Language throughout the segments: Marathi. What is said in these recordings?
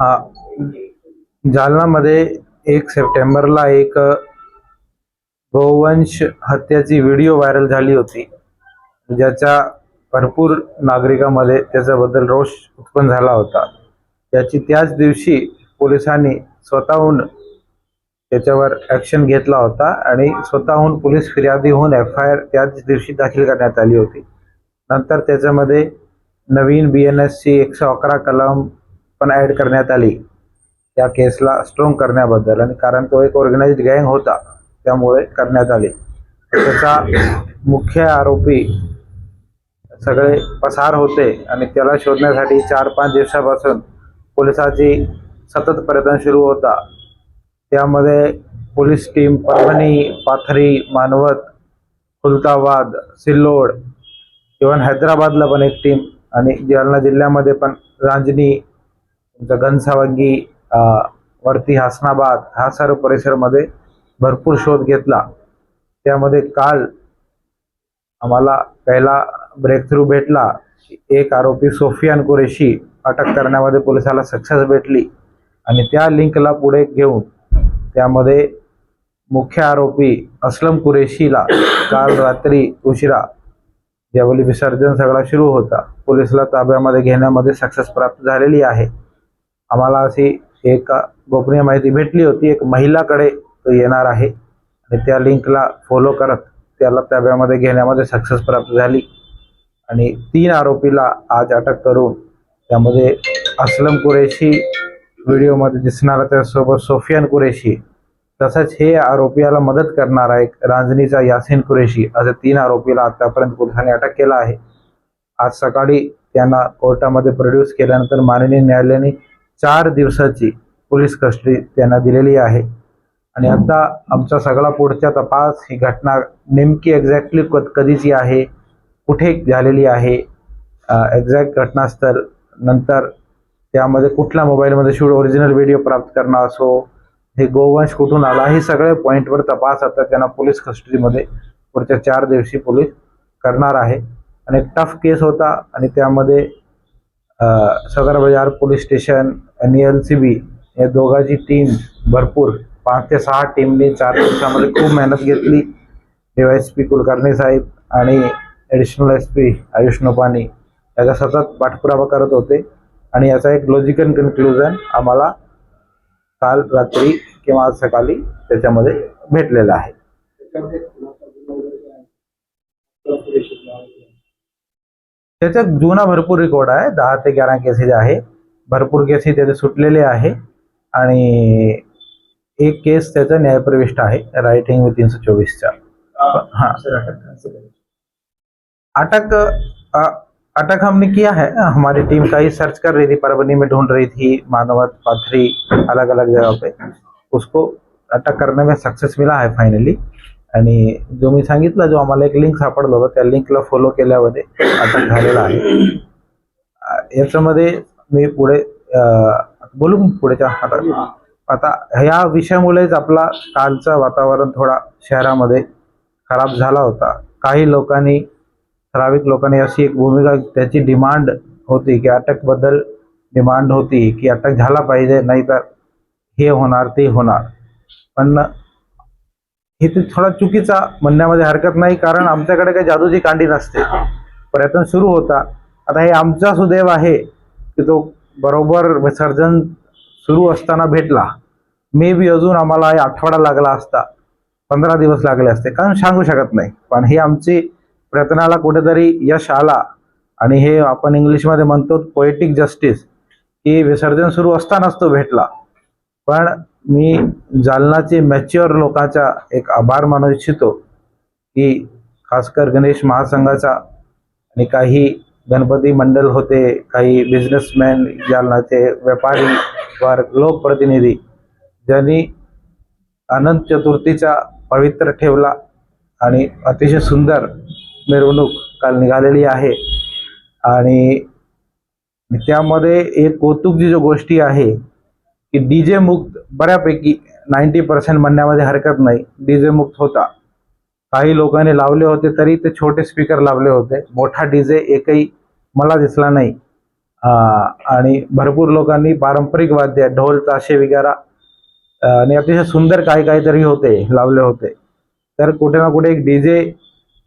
हा जालनामध्ये 1 सप्टेंबरला एक गोवंश हत्याची व्हिडिओ व्हायरल झाली होती, ज्याच्या भरपूर नागरिकांमध्ये त्याच्याबद्दल रोष उत्पन्न झाला होता. त्याच दिवशी पोलिसांनी स्वतःहून त्याच्यावर ॲक्शन घेतला होता आणि स्वतःहून पोलीस फिर्यादी होऊन FIR त्याच दिवशी दाखल करण्यात आली होती. नंतर त्याच्यामध्ये नवीन BNSC 111 कलम पण ॲड करण्यात आली त्या केसला स्ट्रॉंग करण्याबद्दल, आणि कारण तो एक ऑर्गनाइज्ड गँग होता त्यामुळे करण्यात आले. त्याचा मुख्य आरोपी सगळे पसार होते आणि त्याला शोधण्यासाठी 4-5 दिवसापासून पोलिसांची सतत प्रयत्न सुरू होता. त्यामध्ये police team Parbhani, Pathri, Manwat, Khultabad, Sillod, even हैदराबादला पण एक टीम, आणि जालना जिल्ह्यामध्ये पण रांजणी, घनसावंगी, वरती हसनाबाद, हा सर्व परिसरमध्ये भरपूर शोध घेतला. त्यामध्ये काल आम्हाला पहिला ब्रेक थ्रू भेटला. एक आरोपी सोफियान कुरेशी अटक करण्यामध्ये पोलिसाला सक्सेस भेटली, आणि त्या लिंकला पुढे घेऊन त्यामध्ये मुख्य आरोपी असलम कुरेशीला काल रात्री उशिरा ज्यावेळी विसर्जन सगळा सुरू होता, पोलिसला ताब्यामध्ये घेण्यामध्ये सक्सेस प्राप्त झालेली आहे. आम्हाला अशी एक गोपनीय माहिती भेटली होती, एक महिलाकडे तो येणार आहे आणि त्या लिंकला फॉलो करत त्याला ताब्यामध्ये घेण्यामध्ये सक्सेस प्राप्त झाली. आणि 3 आरोपीला आज अटक करून त्यामध्ये असलम कुरेशी व्हिडिओमध्ये दिसणारा, त्यासोबत सोफियान कुरेशी, तसंच हे आरोपीला मदत करणारा एक रांजणीचा यासिन कुरेशी, असे 3 आरोपीला आतापर्यंत पोलिसांनी अटक केला आहे. आज सकाळी त्यांना कोर्टामध्ये प्रोड्यूस केल्यानंतर माननीय न्यायालयाने 4 दिवसाची पोलीस कस्टडी त्यांना दिलेली आहे. आणि आता आमचा सगळा पुढचा तपास, ही घटना नेमकी एक्झॅक्टली कधीची आहे, कुठे झालेली आहे, एक्झॅक्ट घटनास्थळ, नंतर त्यामध्ये कुठल्या मोबाईलमध्ये शूट ओरिजिनल व्हिडिओ प्राप्त करणं असो, हे गोवंश कुठून आला, हे सगळे पॉईंटवर तपास आता त्यांना पोलीस कस्टडीमध्ये पुढच्या 4 दिवशी पोलीस करणार आहे. आणि एक टफ केस होता, आणि त्यामध्ये सदर बाजार पोलीस स्टेशन आणि LCB या दोघांची टीम भरपूर 5 ते 6 टीमने 4 दिवसामध्ये खूप मेहनत घेतली. DYSP कुलकर्णी साहेब आणि ॲडिशनल SP आयुष नोपानी याचा सतत पाठपुरावा करत होते, आणि याचा एक लॉजिकल कन्क्लुजन आम्हाला काल रात्री किंवा आज सकाळी त्याच्यामध्ये भेटलेला आहे. त्याच्यात जुना भरपूर रेकॉर्ड आहे, 10 ते 11 केसेस आहे, भरपूर केसेस त्याचे सुटलेले आहे, आणि एक केस त्याचा न्यायप्रविष्ट आहे राइटिंग में 324 हाँ अटक हमने किया है. हमारी टीम का ही सर्च कर रही थी, परभनी में ढूंढ रही थी, मानवत, पाथरी, अलग अलग जगह पे उसको अटक करने में सक्सेस मिला है फायनली. आणि जो मी सांगितलं, जो आम्हाला एक लिंक सापडलं होतं, त्या लिंकला फॉलो केल्यामध्ये अटक झालेला आहे. याच्यामध्ये मी पुढे बोलू पुढेच्या आता ह्या विषयामुळेच आपला कालचं वातावरण थोडा शहरामध्ये खराब झाला होता. काही लोकांनी, ठराविक लोकांनी अशी एक भूमिका, त्याची डिमांड होती की अटकबद्दल डिमांड होती की अटक झाला पाहिजे, नाही तर हे होणार ते होणार. पण हे ते थोडा चुकीचा म्हणण्यामध्ये हरकत नाही, कारण आमच्याकडे काही जादूची कांडी नसते. प्रयत्न सुरू होता. आता हे आमचा सुदैव आहे की तो बरोबर विसर्जन सुरू असताना भेटला. मे बी अजून आम्हाला आठवडा लागला असता, 15 दिवस लागले असते, कारण सांगू शकत नाही. पण हे आमची प्रयत्नाला कुठेतरी यश आला, आणि हे आपण इंग्लिशमध्ये म्हणतो पोएटिक जस्टिस, की विसर्जन सुरू असतानाच तो भेटला. पण मी जालनाचे मॅच्युअर लोकांचा एक आभार मानू इच्छितो, की खासकर गणेश महासंघाचा, आणि काही गणपती मंडळ होते, काही बिझनेसमॅन, जालनाचे व्यापारी वर्ग, लोकप्रतिनिधी, ज्यांनी अनंत चतुर्थीचा पवित्र ठेवला, आणि अतिशय सुंदर मिरवणूक काल निघालेली आहे. आणि त्यामध्ये एक कौतुकची जो गोष्टी आहे की DJ मुक्त बऱ्यापैकी 90% म्हणण्यामध्ये हरकत नाही, DJ मुक्त होता. काही लोकांनी लावले होते तरी ते छोटे स्पीकर लावले होते, मोठा DJ एकही मला दिसला नाही. आणि भरपूर लोकांनी पारंपरिक वाद्य ढोल ताशे वगैरे आणि अतिशय सुंदर काहीतरी होते लावले होते. तर कुठे ना कुठे एक डीजे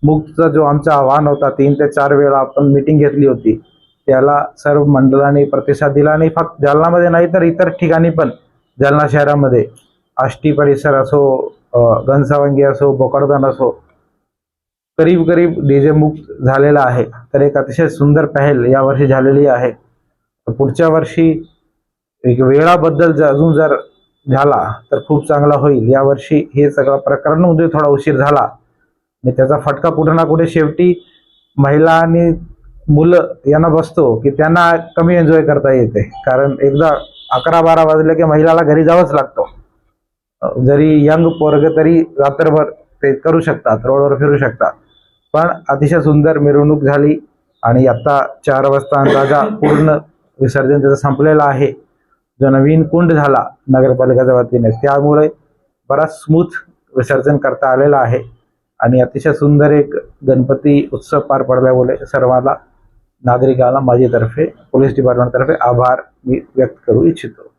मुक्तचा जो आमचा आव्हान होता 3 ते 4 वेळा आपण मीटिंग घेतली होती, त्याला सर्व मंडळांनी प्रतिसाद दिला आणि फक्त जालनामध्ये नाही तर इतर ठिकाणी पण जालना शहरामध्ये आष्टी परिसर असो, घनसावंगी असो, भोकरदन असो, करीब डीजे मुक्त झालेला आहे. तर एक अतिशय सुंदर पहल यावर्षी झालेली आहे. पुढच्या वर्षी एक वेळाबद्दल अजून जर झाला तर खूप चांगला होईल. यावर्षी हे सगळं प्रकरणामध्ये थोडा उशीर झाला आणि त्याचा फटका कुठे ना कुठे शेवटी महिला आणि मुलं यांना बसतो की त्यांना कमी एन्जॉय करता येते. कारण एकदा 11-12 वाजले की महिलाला घरी जावंच लागतो. जरी यंग पोरग तरी रात्रभर ते करू शकतात, रोडवर फिरू शकतात. पण अतिशय सुंदर मिरवणूक झाली आणि आता 4 वाजता अंदाजा पूर्ण विसर्जन त्याचं संपलेलं आहे. जो नवीन कुंड झाला नगरपालिकेच्या वतीने त्यामुळे बराच स्मूथ विसर्जन करता आलेलं आहे आणि अतिशय सुंदर एक गणपती उत्सव पार पडल्यामुळे सर्वांना नागरिकांना माझ्यातर्फे पोलीस डिपार्टमेंटतर्फे आभार मी व्यक्त करू इच्छितो.